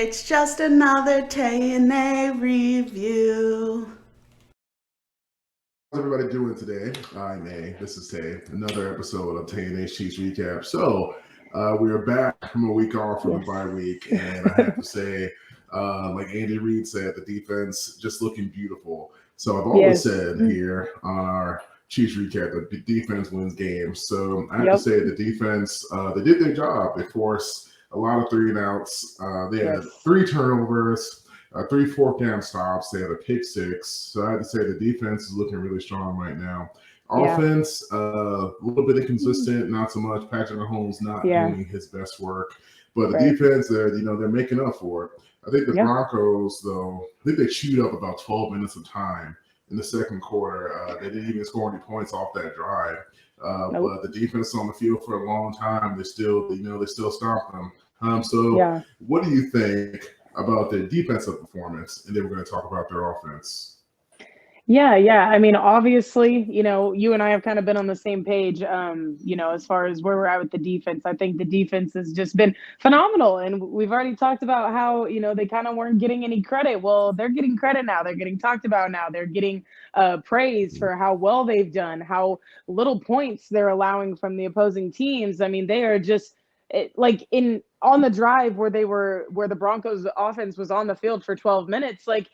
It's just another TNA review. How's everybody doing today? I'm A. This is Tay. Another episode of Tay and A's Chiefs Recap. So we are back from a week off from the bye week, and I have to say, like Andy Reid said, the defense just looking beautiful. So I've always said here on our Chiefs Recap that the defense wins games. So I have to say the defense, they did their job. They forced a lot of 3-and-outs. They had 3 turnovers. 3 fourth down stops. They have a pick 6. So I have to say the defense is looking really strong right now. Offense, a little bit inconsistent, not so much. Patrick Mahomes not doing his best work. But the defense, they're making up for it. I think the Broncos, though, I think they chewed up about 12 minutes of time in the second quarter. They didn't even score any points off that drive. But the defense on the field for a long time, they still stopped them. What do you think about their defensive performance? And then we're going to talk about their offense. Yeah. I mean, obviously, you and I have kind of been on the same page, as far as where we're at with the defense. I think the defense has just been phenomenal. And we've already talked about how, they kind of weren't getting any credit. Well, they're getting credit now. They're getting talked about now. They're getting praise for how well they've done, how little points they're allowing from the opposing teams. I mean, they are just on the drive where the Broncos offense was on the field for 12 minutes, I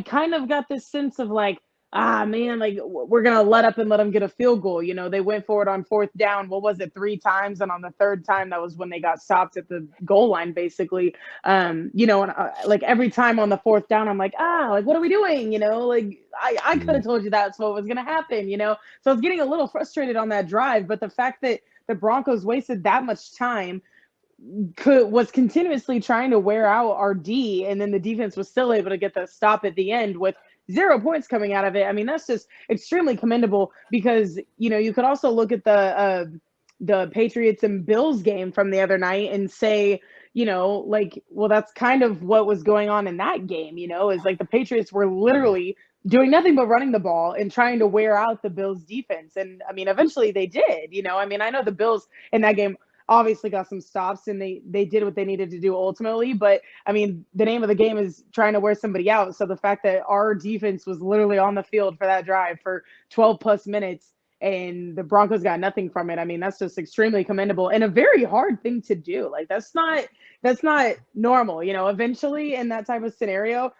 kind of got this sense of man, we're going to let up and let them get a field goal. They went for it on 4th down. What was it? 3 times. And on the 3rd time, that was when they got stopped at the goal line, basically. And every time on the 4th down, I'm what are we doing? I could have told you that's what was going to happen, So I was getting a little frustrated on that drive, but the fact that the Broncos wasted that much time was continuously trying to wear out our D, and then the defense was still able to get the stop at the end with 0 points coming out of it. I mean, that's just extremely commendable because, you could also look at the Patriots and Bills game from the other night and say, well, that's kind of what was going on in that game, is the Patriots were literally doing nothing but running the ball and trying to wear out the Bills defense. And I mean, eventually they did, I mean, I know the Bills in that game obviously got some stops and they did what they needed to do ultimately. But I mean, the name of the game is trying to wear somebody out. So the fact that our defense was literally on the field for that drive for 12 plus minutes and the Broncos got nothing from it, I mean, that's just extremely commendable and a very hard thing to do. That's not normal, eventually in that type of scenario,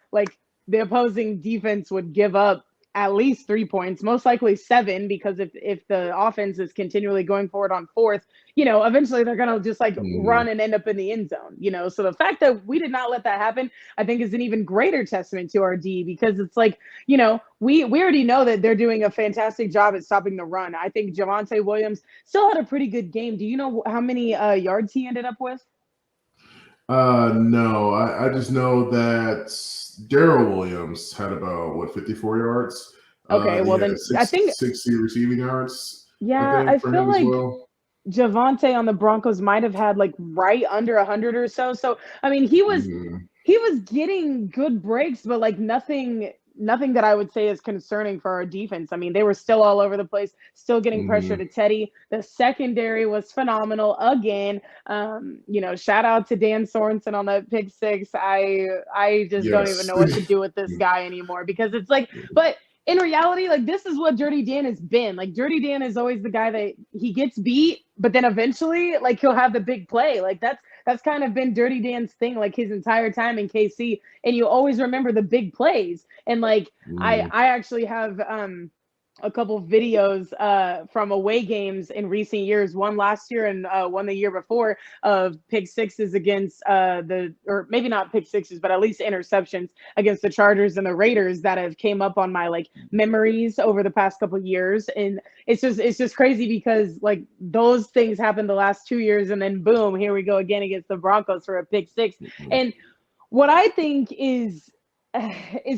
the opposing defense would give up at least 3 points, most likely 7, because if the offense is continually going forward on 4th, eventually they're going to just run and end up in the end zone, So the fact that we did not let that happen, I think is an even greater testament to our D, because it's we already know that they're doing a fantastic job at stopping the run. I think Javonte Williams still had a pretty good game. Do you know how many yards he ended up with? No, I just know that Darrell Williams had about 54 yards. Okay, well then I think 60 receiving yards. Yeah, I feel like Javonte on the Broncos might have had right under 100 or so. So I mean, he was getting good breaks, but nothing that I would say is concerning for our defense. I mean, they were still all over the place, still getting pressure to Teddy. The secondary was phenomenal again. Shout out to Dan Sorensen on that pick 6. I just don't even know what to do with this guy anymore, because it's but in reality, this is what Dirty Dan has been. Dirty Dan is always the guy that he gets beat, but then eventually, he'll have the big play. That's kind of been Dirty Dan's thing, his entire time in KC. And you always remember the big plays. And I actually have a couple videos from away games in recent years, one last year and one the year before, of pick 6s against or maybe not pick 6s, but at least interceptions against the Chargers and the Raiders that have came up on my memories over the past couple of years. And it's just crazy because those things happened the last 2 years, and then boom, here we go again against the Broncos for a pick 6. And what I think is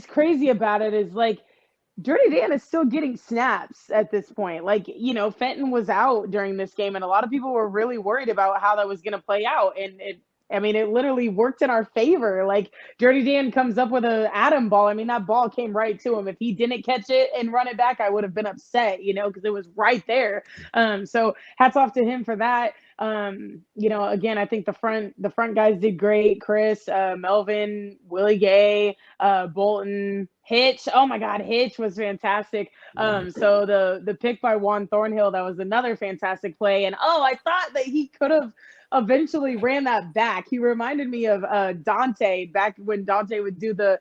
crazy about it is Dirty Dan is still getting snaps at this point. Fenton was out during this game, and a lot of people were really worried about how that was going to play out. And I mean, it literally worked in our favor. Like Dirty Dan comes up with a atom ball. I mean, that ball came right to him. If he didn't catch it and run it back, I would have been upset, because it was right there. So hats off to him for that. Again, I think the front guys did great. Chris, Melvin, Willie Gay, Bolton, Hitch. Oh my God, Hitch was fantastic. So the pick by Juan Thornhill, that was another fantastic play. And I thought that he could have eventually ran that back. He reminded me of Dante back when Dante would do the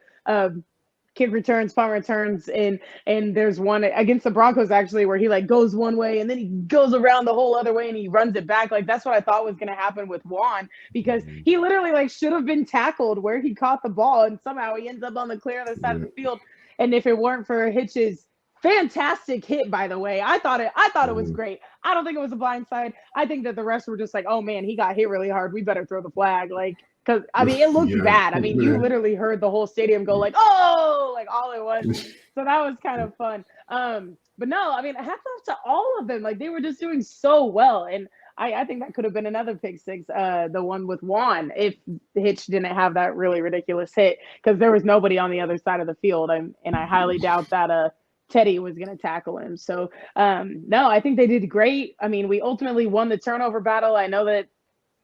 kick returns, punt returns, and there's one against the Broncos actually where he like goes one way and then he goes around the whole other way and he runs it back. Like that's what I thought was going to happen with Juan, because he literally like should have been tackled where he caught the ball, and somehow he ends up on the clear other side of the field. And if it weren't for Hitch's fantastic hit, by the way, I thought it was great. I don't think it was a blindside. I think that the rest were just like, oh man, he got hit really hard, we better throw the flag. Like, because I mean it looked bad. I mean, you literally heard the whole stadium go like, oh, like all it was. So that was kind of fun. But no, I mean, hats off to all of them. Like they were just doing so well. And I think that could have been another pick six, the one with Juan, if Hitch didn't have that really ridiculous hit, because there was nobody on the other side of the field. And I highly doubt that Teddy was going to tackle him. So, no, I think they did great. I mean, we ultimately won the turnover battle. I know that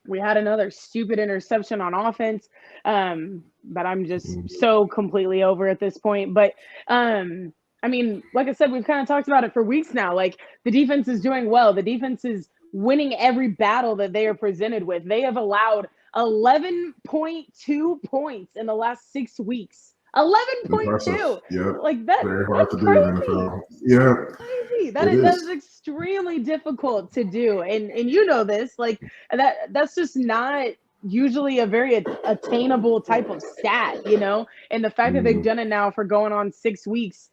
we had another stupid interception on offense, but I'm just so completely over at this point. But, I mean, like I said, we've kind of talked about it for weeks now. Like the defense is doing well. The defense is winning every battle that they are presented with. They have allowed 11.2 points in the last 6 weeks. 11.2. Yeah. Like that. Very hard to do crazy. in the NFL. Yeah. Crazy. That is extremely difficult to do. And you know this, like that's just not usually a very attainable type of stat, and the fact that they've done it now for going on 6 weeks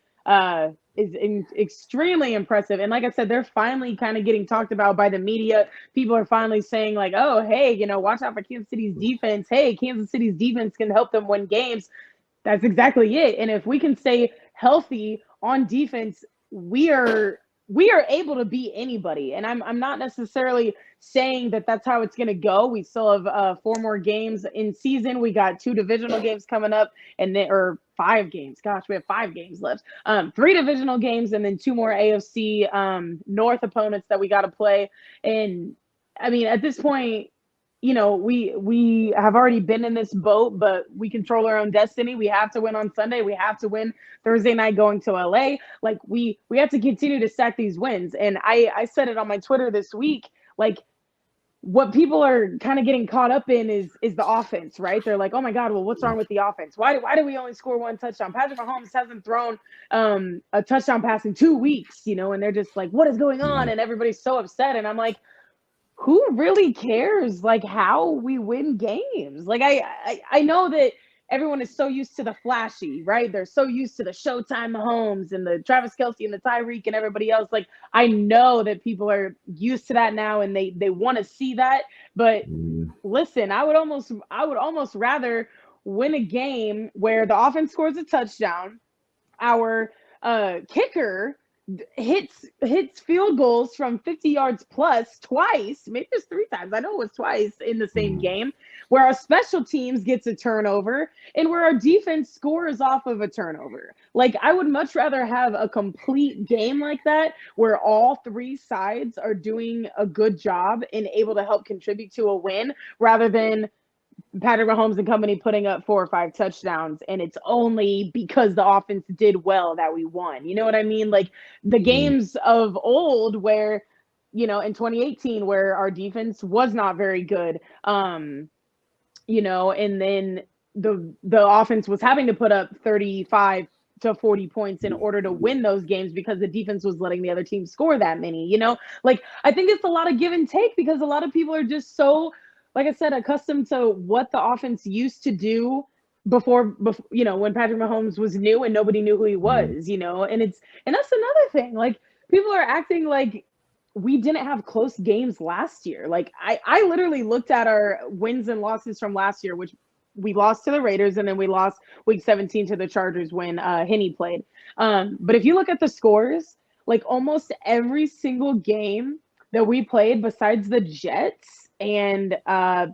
is extremely impressive. And like I said, they're finally kind of getting talked about by the media. People are finally saying like, oh, hey, watch out for Kansas City's defense. Hey, Kansas City's defense can help them win games. That's exactly it. And if we can stay healthy on defense, we are able to beat anybody. And I'm not necessarily saying that that's how it's going to go. We still have 4 more games in season. We got 2 divisional games coming up, or 5 games. Gosh, we have 5 games left. 3 divisional games, and then 2 more AFC North opponents that we got to play. And I mean, at this point, we have already been in this boat, but we control our own destiny. We have to win on Sunday. We have to win Thursday night going to LA. Like we have to continue to stack these wins. And I said it on my Twitter this week, like what people are kind of getting caught up in is the offense, right? They're like, oh my God, well, what's wrong with the offense? Why do we only score 1 touchdown? Patrick Mahomes hasn't thrown a touchdown pass in 2 weeks, and they're just like, what is going on? And everybody's so upset. And I'm like, who really cares like how we win games? Like I know that everyone is so used to the flashy, right? They're so used to the Showtime Mahomes and the Travis Kelce and the Tyreek and everybody else. Like I know that people are used to that now and they want to see that. But listen, I would almost rather win a game where the offense scores a touchdown, our kicker hits field goals from 50 yards plus twice, maybe just 3 times. I know it was twice in the same game, where our special teams gets a turnover and where our defense scores off of a turnover. Like I would much rather have a complete game like that where all 3 sides are doing a good job and able to help contribute to a win, rather than Patrick Mahomes and company putting up 4 or 5 touchdowns, and it's only because the offense did well that we won. You know what I mean? Like the games of old where, in 2018, where our defense was not very good, and then the offense was having to put up 35 to 40 points in order to win those games because the defense was letting the other team score that many, Like I think it's a lot of give and take, because a lot of people are just so, like I said, accustomed to what the offense used to do before, when Patrick Mahomes was new and nobody knew who he was, and that's another thing. Like people are acting like we didn't have close games last year. Like I literally looked at our wins and losses from last year, which we lost to the Raiders and then we lost week 17 to the Chargers when Henne played. But if you look at the scores, like almost every single game that we played besides the Jets, and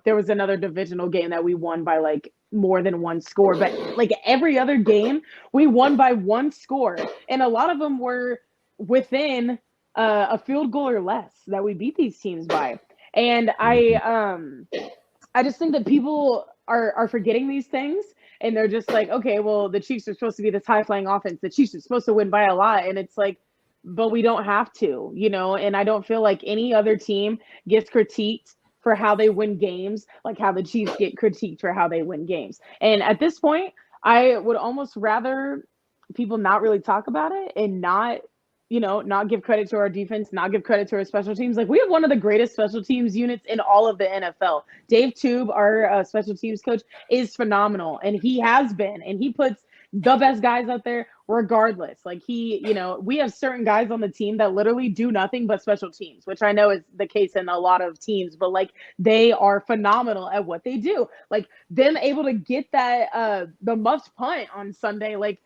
there was another divisional game that we won by like more than one score. But like every other game, we won by one score, and a lot of them were within a field goal or less that we beat these teams by. And I just think that people are forgetting these things, and they're just like, okay, well, the Chiefs are supposed to be this high flying offense. The Chiefs are supposed to win by a lot, and it's like, but we don't have to, you know. And I don't feel like any other team gets critiqued for how they win games, like how the Chiefs get critiqued for how they win games. And at this point, I would almost rather people not really talk about it and not, you know, not give credit to our defense, not give credit to our special teams. Like we have one of the greatest special teams units in all of the NFL. Dave Tube, our special teams coach, is phenomenal, and he has been, and he puts the best guys out there regardless. Like he, you know, we have certain guys on the team that literally do nothing but special teams, which I know is the case in a lot of teams, but like they are phenomenal at what they do. Like them able to get that the muffed punt on Sunday, like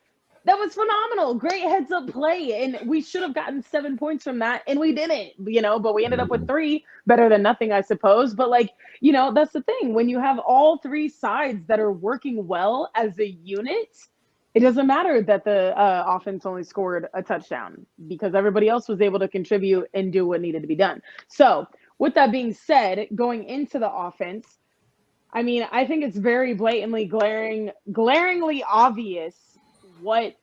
that was phenomenal. Great heads up play. And we should have gotten 7 points from that. And we didn't, you know, but we ended up with 3, better than nothing, I suppose. But like, you know, that's the thing. When you have all 3 sides that are working well as a unit, it doesn't matter that the offense only scored a touchdown because everybody else was able to contribute and do what needed to be done. So with that being said, going into the offense, I mean, I think it's very blatantly glaringly obvious what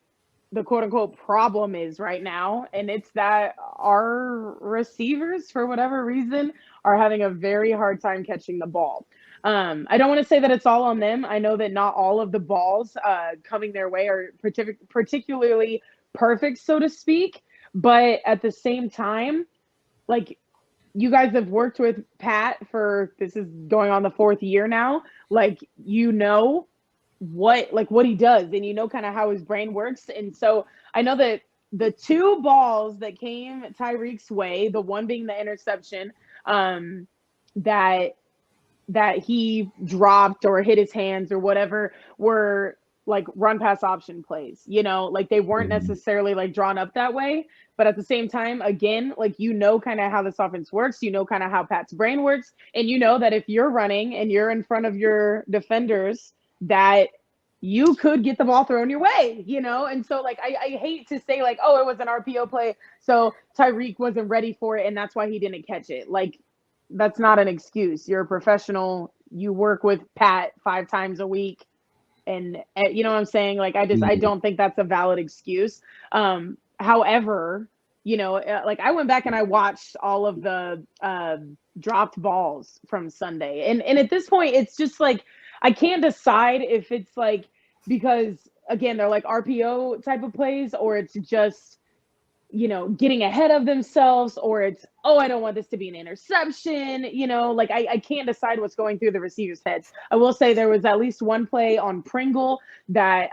the quote unquote problem is right now. And it's that our receivers, for whatever reason, are having a very hard time catching the ball. I don't want to say that it's all on them. I know that not all of the balls coming their way are particularly perfect, so to speak. But at the same time, like you guys have worked with Pat for, this is going on the 4th year now. Like, you know what he does, and you know kind of how his brain works. And so I know that the 2 balls that came Tyreek's way, the one being the interception that he dropped or hit his hands or whatever, were like run pass option plays, you know, like they weren't necessarily like drawn up that way. But at the same time, again, like, you know, kind of how this offense works, you know, kind of how Pat's brain works. And you know that if you're running and you're in front of your defenders, that you could get the ball thrown your way, you know? And so like, I hate to say like, oh, it was an RPO play, so Tyreek wasn't ready for it and that's why he didn't catch it. Like, that's not an excuse. You're a professional. You work with Pat 5 times a week. And you know what I'm saying? Like, I don't think that's a valid excuse. However, you know, like I went back and I watched all of the dropped balls from Sunday. And at this point, it's just like, I can't decide if it's like, because again, they're like RPO type of plays, or it's just, you know, getting ahead of themselves, or it's, oh, I don't want this to be an interception, you know, like I can't decide what's going through the receivers' heads. I will say there was at least one play on Pringle that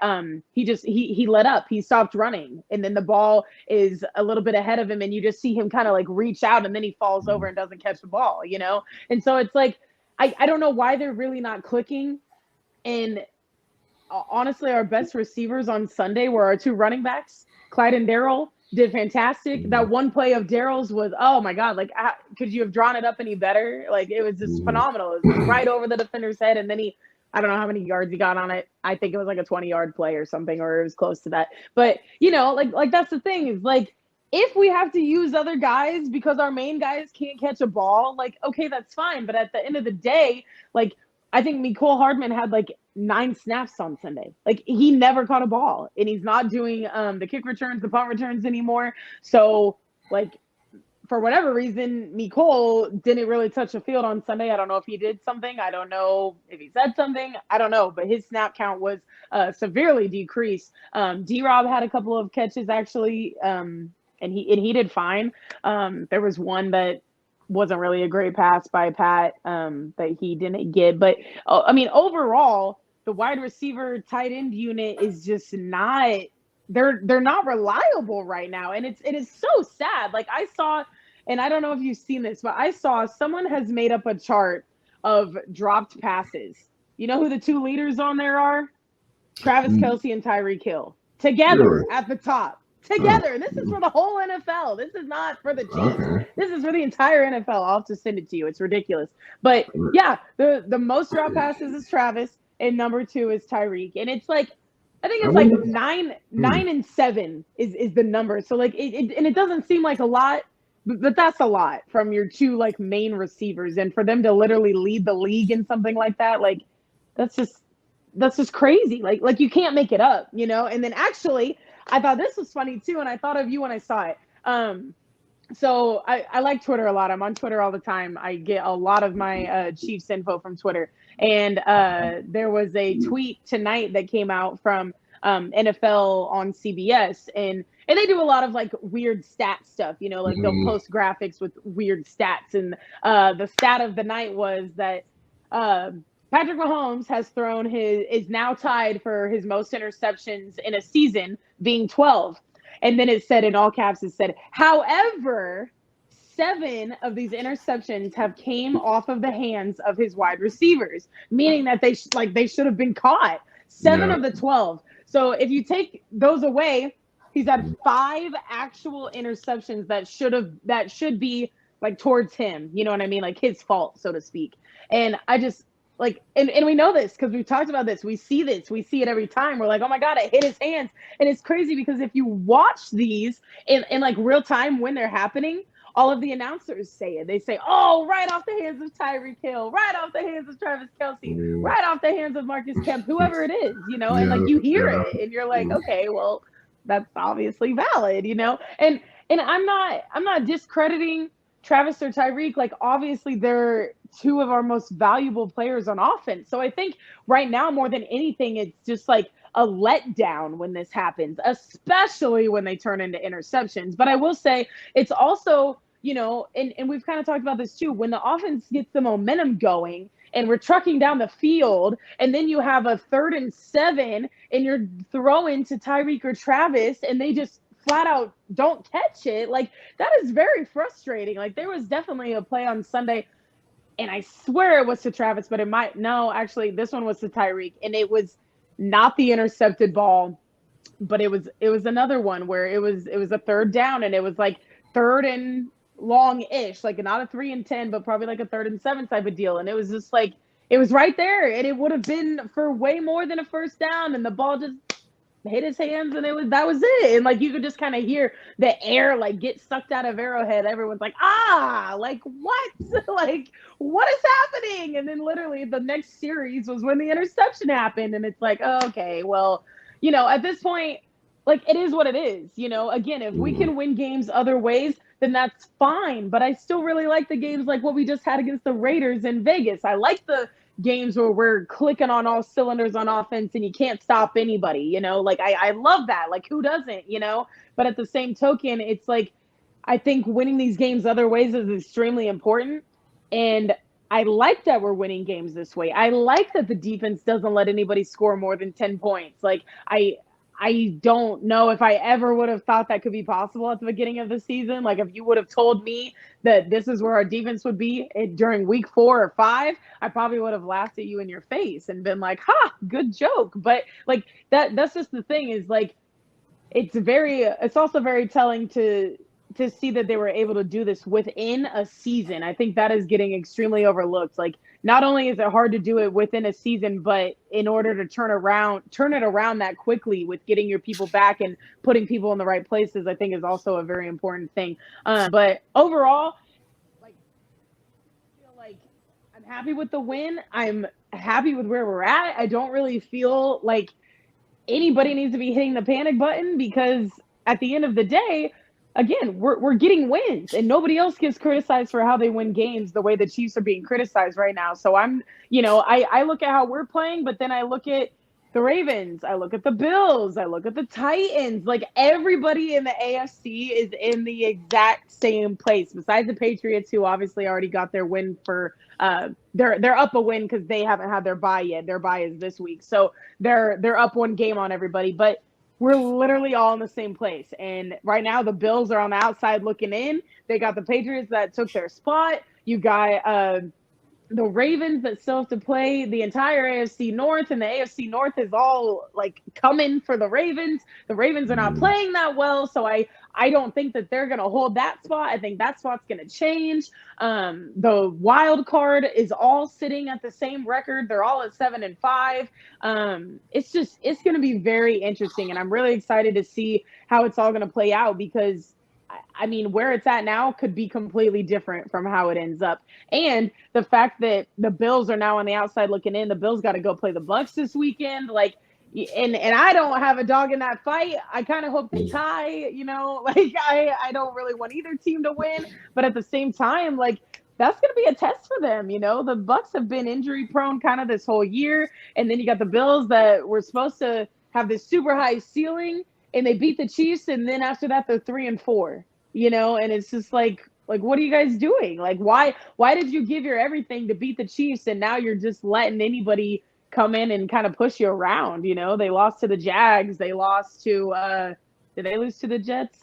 he let up, he stopped running, and then the ball is a little bit ahead of him, and you just see him kind of like reach out, and then he falls over and doesn't catch the ball, you know? And so it's like, I don't know why they're really not clicking. And honestly, our best receivers on Sunday were our 2 running backs. Clyde and Darrell did fantastic. That one play of Darrell's was, oh my God, like, could you have drawn it up any better? Like, it was just phenomenal. It was right over the defender's head, and then I don't know how many yards he got on it. I think it was like a 20-yard play or something, or it was close to that. But, you know, like that's the thing, is like, if we have to use other guys because our main guys can't catch a ball, like, okay, that's fine. But at the end of the day, like, I think Mecole Hardman had like 9 snaps on Sunday. Like, he never caught a ball, and he's not doing the kick returns, the punt returns anymore. So, like, for whatever reason, Mecole didn't really touch the field on Sunday. I don't know if he did something. I don't know if he said something. I don't know. But his snap count was severely decreased. D-Rob had a couple of catches, actually, and he did fine. There was one that wasn't really a great pass by Pat that he didn't get. But, I mean, overall, the wide receiver tight end unit is just not – they're not reliable right now. And it is so sad. Like, I saw – and I don't know if you've seen this, but I saw someone has made up a chart of dropped passes. You know who the 2 leaders on there are? Travis Kelce and Tyreek Hill. Together at the top. together. And this is for the whole NFL. This is not for the Chiefs. Okay. This is for the entire NFL. I'll have to send it to you. It's ridiculous. But yeah, the most drop passes is Travis, and number 2 is Tyreek. And it's like, I think it's like 9 and 7 is the number. So like and it doesn't seem like a lot, but that's a lot from your 2 like main receivers, and for them to literally lead the league in something like that, like that's just crazy. Like you can't make it up, you know? And then actually, I thought this was funny too, and I thought of you when I saw it. So I like Twitter a lot. I'm on Twitter all the time. I get a lot of my Chiefs info from Twitter. And there was a tweet tonight that came out from NFL on CBS, and they do a lot of like weird stat stuff, you know, like they'll post graphics with weird stats. And the stat of the night was that Patrick Mahomes is now tied for his most interceptions in a season, being 12. And then it said in all caps, it said, however, 7 of these interceptions have came off of the hands of his wide receivers, meaning that they should have been caught. 7 of the 12. So if you take those away, he's had 5 actual interceptions that should be like towards him. You know what I mean? Like his fault, so to speak. And I just like, and we know this because we've talked about this. We see it every time. We're like, oh my God, it hit his hands. And it's crazy because if you watch these in like real time when they're happening, all of the announcers say it. They say, oh, right off the hands of Tyreek Hill, right off the hands of Travis Kelce, right off the hands of Marcus Kemp, whoever it is, you know, and like you hear it and you're like, okay, well, that's obviously valid, you know? And I'm not discrediting Travis or Tyreek. Like, obviously they're 2 of our most valuable players on offense. So I think right now, more than anything, it's just like a letdown when this happens, especially when they turn into interceptions. But I will say it's also, you know, and we've kind of talked about this too, when the offense gets the momentum going and we're trucking down the field, and then you have a 3rd and 7 and you're throwing to Tyreek or Travis and they just flat out don't catch it. Like, that is very frustrating. Like, there was definitely a play on Sunday, and I swear it was to Travis, but actually this one was to Tyreek, and it was not the intercepted ball, but it was another one where it was a 3rd down, and it was like 3rd and long-ish, like not a 3 and 10, but probably like a 3rd and 7 type of deal. And it was just like, it was right there, and it would have been for way more than a 1st down, and the ball just hit his hands, and that was it. And like you could just kind of hear the air like get sucked out of Arrowhead. Everyone's like, like what? Like, what is happening? And then literally the next series was when the interception happened, and it's like, oh, okay, well, you know, at this point, like, it is what it is. You know, again, if we can win games other ways, then that's fine. But I still really like the games like what we just had against the Raiders in Vegas. I like the games where we're clicking on all cylinders on offense and you can't stop anybody, you know, like I love that. Like, who doesn't, you know? But at the same token, it's like, I think winning these games other ways is extremely important. And I like that we're winning games this way. I like that the defense doesn't let anybody score more than 10 points. Like, I don't know if I ever would have thought that could be possible at the beginning of the season. Like, if you would have told me that this is where our defense would be during week 4 or 5, I probably would have laughed at you in your face and been like, good joke. But like that's just the thing, is like, it's also very telling to see that they were able to do this within a season. I think that is getting extremely overlooked. Like, not only is it hard to do it within a season, but in order to turn it around that quickly with getting your people back and putting people in the right places, I think is also a very important thing. But overall, like, I feel like I'm happy with the win. I'm happy with where we're at. I don't really feel like anybody needs to be hitting the panic button, because at the end of the day, again, we're getting wins, and nobody else gets criticized for how they win games the way the Chiefs are being criticized right now. So I'm, you know, I look at how we're playing, but then I look at the Ravens, I look at the Bills, I look at the Titans. Like, everybody in the AFC is in the exact same place, besides the Patriots, who obviously already got their win for they're up a win because they haven't had their bye yet. Their bye is this week, so they're up 1 game on everybody. But we're literally all in the same place. And right now the Bills are on the outside looking in. They got the Patriots that took their spot. You got the Ravens that still have to play the entire AFC North, and the AFC North is all like coming for the Ravens. The Ravens are not playing that well, so I don't think that they're going to hold that spot. I think that spot's going to change. The wild card is all sitting at the same record. They're all at 7-5. It's going to be very interesting, and I'm really excited to see how it's all going to play out because I mean, where it's at now could be completely different from how it ends up. And the fact that the Bills are now on the outside looking in, the Bills got to go play the Bucks this weekend. Like, and I don't have a dog in that fight. I kind of hope they tie, like I don't really want either team to win, but at the same time, like that's going to be a test for them. The Bucks have been injury prone kind of this whole year. And then you got the Bills that were supposed to have this super high ceiling and they beat the Chiefs. And then after that, they're 3-4, and it's just like, what are you guys doing? Like, why did you give your everything to beat the Chiefs and now you're just letting anybody come in and kind of push you around? They lost to the Jags. They lost to did they lose to the Jets?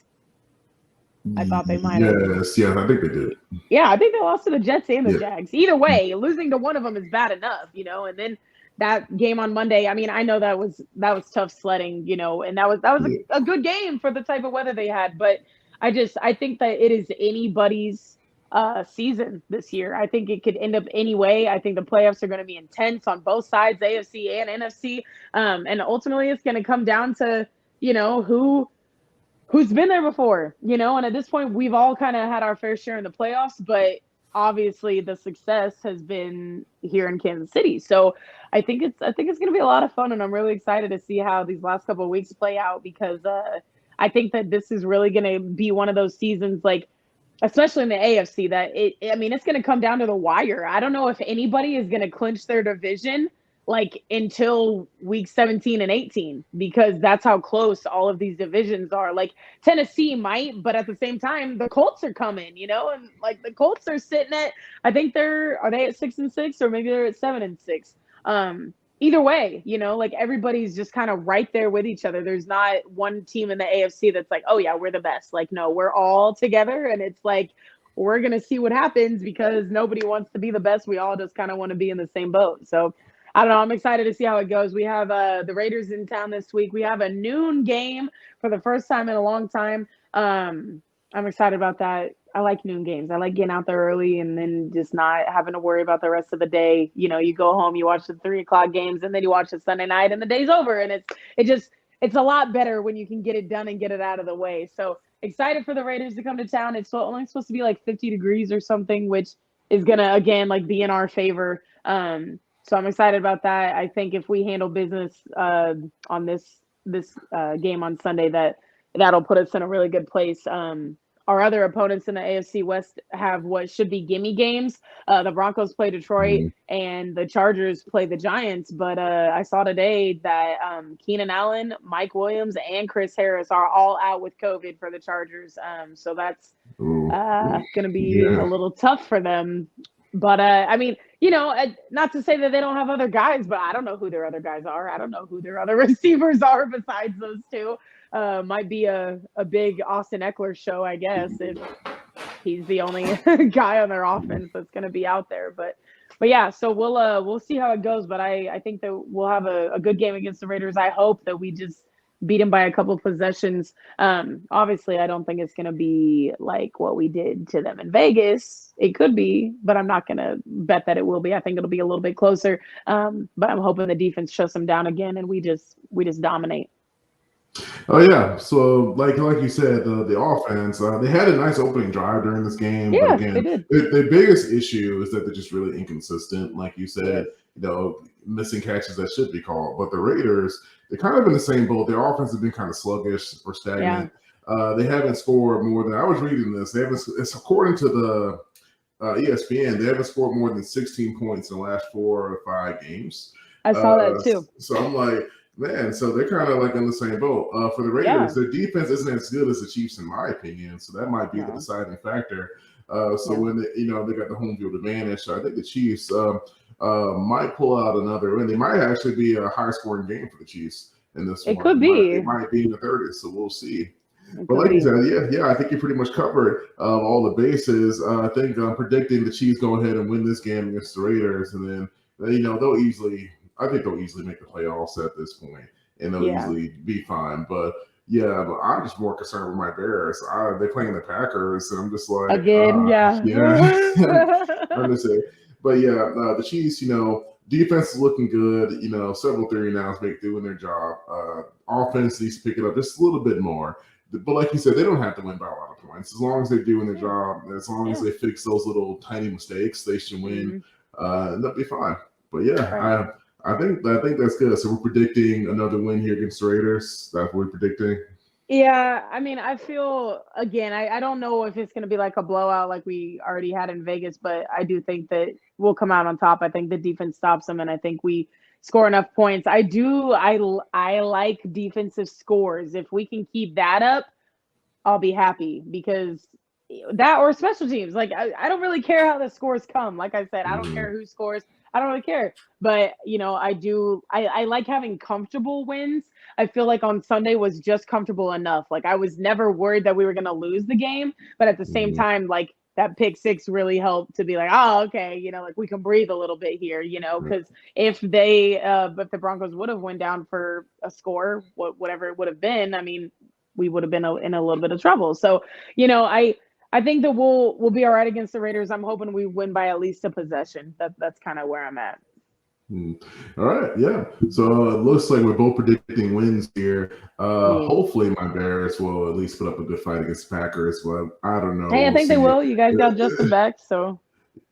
I thought they might have. Yes, I think they did. Yeah, I think they lost to the Jets and the Jags. Either way, losing to one of them is bad enough, and then that game on Monday, I mean, I know that was tough sledding, and that was a good game for the type of weather they had, but I think that it is anybody's season this year. I think it could end up any way. I think the playoffs are going to be intense on both sides, AFC and NFC. And ultimately it's going to come down to, who's been there before, and at this point we've all kind of had our fair share in the playoffs, but obviously the success has been here in Kansas City. So I think it's going to be a lot of fun, and I'm really excited to see how these last couple of weeks play out because I think that this is really going to be one of those seasons, like, especially in the AFC, that it's going to come down to the wire. I don't know if anybody is going to clinch their division like until week 17 and 18, because that's how close all of these divisions are. Like Tennessee might, but at the same time, the Colts are coming, and like the Colts are sitting at, I think are they at 6-6 or maybe they're at 7-6. Either way, like everybody's just kind of right there with each other. There's not one team in the AFC that's like, oh yeah, we're the best. Like, no, we're all together, and it's like, we're going to see what happens because nobody wants to be the best. We all just kind of want to be in the same boat. So I don't know. I'm excited to see how it goes. We have the Raiders in town this week. We have a noon game for the first time in a long time. I'm excited about that. I like noon games. I like getting out there early and then just not having to worry about the rest of the day. You go home, you watch the 3:00 games, and then you watch it Sunday night, and the day's over. And it's a lot better when you can get it done and get it out of the way. So excited for the Raiders to come to town. It's only supposed to be like 50 degrees or something, which is gonna again like be in our favor. So I'm excited about that. I think if we handle business on this game on Sunday, that'll put us in a really good place. Our other opponents in the AFC West have what should be gimme games. The Broncos play Detroit and the Chargers play the Giants. But I saw today that Keenan Allen, Mike Williams, and Chris Harris are all out with COVID for the Chargers. So that's going to be a little tough for them. But not to say that they don't have other guys, but I don't know who their other guys are. I don't know who their other receivers are besides those two. Might be a big Austin Eckler show, I guess, if he's the only guy on their offense that's going to be out there. But yeah, so we'll see how it goes. But I think that we'll have a good game against the Raiders. I hope that we just beat them by a couple of possessions. Obviously, I don't think it's going to be like what we did to them in Vegas. It could be, but I'm not going to bet that it will be. I think it'll be a little bit closer. But I'm hoping the defense shuts them down again and we just dominate. Oh yeah, so like you said, the offense they had a nice opening drive during this game. Yeah, but again, they did. The biggest issue is that they're just really inconsistent. Like you said, missing catches that should be called. But the Raiders, they're kind of in the same boat. Their offense has been kind of sluggish or stagnant. Yeah. They haven't scored more than, I was reading this. It's according to the ESPN. They haven't scored more than 16 points in the last 4 or 5 games. I saw that too. So I'm like, man, so they're kind of like in the same boat. For the Raiders, their defense isn't as good as the Chiefs, in my opinion. So that might be the deciding factor. When they got the home field advantage, so I think the Chiefs might pull out another win. They might actually be a high-scoring game for the Chiefs in this one. It could be. It might be in the 30s, so we'll see. It But could like you be. said, yeah, I think you pretty much covered all the bases. I think I'm predicting the Chiefs go ahead and win this game against the Raiders, and then they'll easily. I think they'll easily make the playoffs at this point, and they'll Yeah. easily be fine. But yeah, but I'm just more concerned with my Bears. They're playing the Packers, and I'm just like, Again, yeah. I'm just saying. But yeah, the Chiefs, defense is looking good. Several 39s make doing their job. Offense needs to pick it up just a little bit more. But like you said, they don't have to win by a lot of points. As long as they're doing their job, as long as they fix those little tiny mistakes, they should win. And that'll be fine. But yeah, Right. I think that's good. So we're predicting another win here against the Raiders. That's what we're predicting. Yeah, I mean, I feel again, I don't know if it's going to be like a blowout like we already had in Vegas, but I do think that we'll come out on top. I think the defense stops them, and I think we score enough points. I like defensive scores. If we can keep that up, I'll be happy because that or special teams. Like I don't really care how the scores come. Like I said, I don't care who scores. I don't really care. But I like having comfortable wins. I feel like on Sunday was just comfortable enough. Like I was never worried that we were gonna lose the game, but at the same time, like that pick six really helped to be like, oh, okay, like we can breathe a little bit here, because if the Broncos would have went down for a score, whatever it would have been, I mean, we would have been in a little bit of trouble. So, I think that we'll be all right against the Raiders. I'm hoping we win by at least a possession. That's kind of where I'm at. All right, yeah. So it looks like we're both predicting wins here. Hopefully, my Bears will at least put up a good fight against the Packers. But I don't know. Hey, I think they will. You guys got Justin back, so.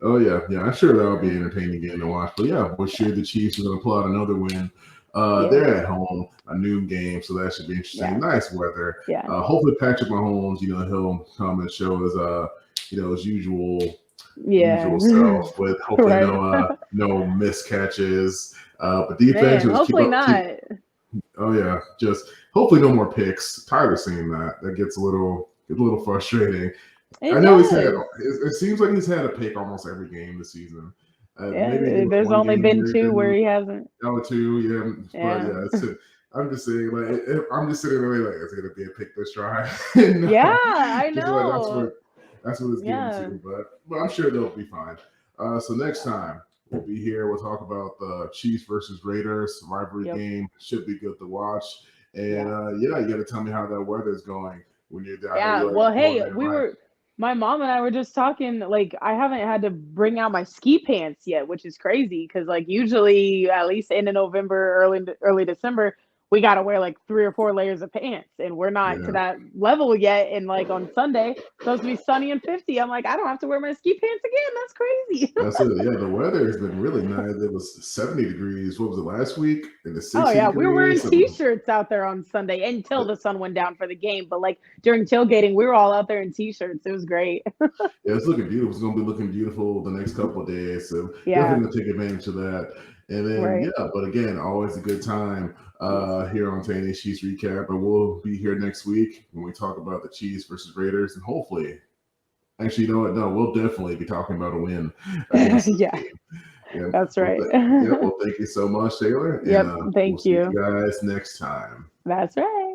Oh yeah, I'm sure that'll be an entertaining game to watch. But yeah, we're sure the Chiefs are going to pull out another win. They're at home, a noon game, so that should be interesting. Yeah. Nice weather. Yeah. Hopefully, Patrick Mahomes, he'll come and show his usual self with hopefully no miscatches. But defense, hopefully not. Oh yeah, just hopefully no more picks. Tyler's saying that gets a little frustrating. I know it seems like he's had a pick almost every game this season. Maybe there's only been two where he hasn't. Oh, two, yeah. But I'm just saying, like, I'm just sitting there like, it's gonna be a pick this try. I know. Like, that's what it's getting to. But I'm sure they'll be fine. So next time we'll be here. We'll talk about the Chiefs versus Raiders rivalry game. Should be good to watch. And you got to tell me how that weather's going when you're there. Yeah. Well, hey, my mom and I were just talking, like, I haven't had to bring out my ski pants yet, which is crazy because, like, usually at least in November, early December, we got to wear like 3 or 4 layers of pants, and we're not to that level yet. And like on Sunday, supposed to be sunny and 50. I'm like, I don't have to wear my ski pants again. That's crazy. That's it. Yeah, the weather has been really nice. It was 70 degrees. What was it last week? In the 60 degrees? We were wearing t-shirts out there on Sunday until the sun went down for the game. But like during tailgating, we were all out there in t-shirts. It was great. It's looking beautiful. It's going to be looking beautiful the next couple of days. So definitely going to take advantage of that. And then, but again, always a good time here on TNA Chiefs Recap. But we'll be here next week when we talk about the Chiefs versus Raiders. And hopefully, actually, you know what? No, we'll definitely be talking about a win. That's right. Well, thank you so much, Taylor. And, thank you. See you guys next time. That's right.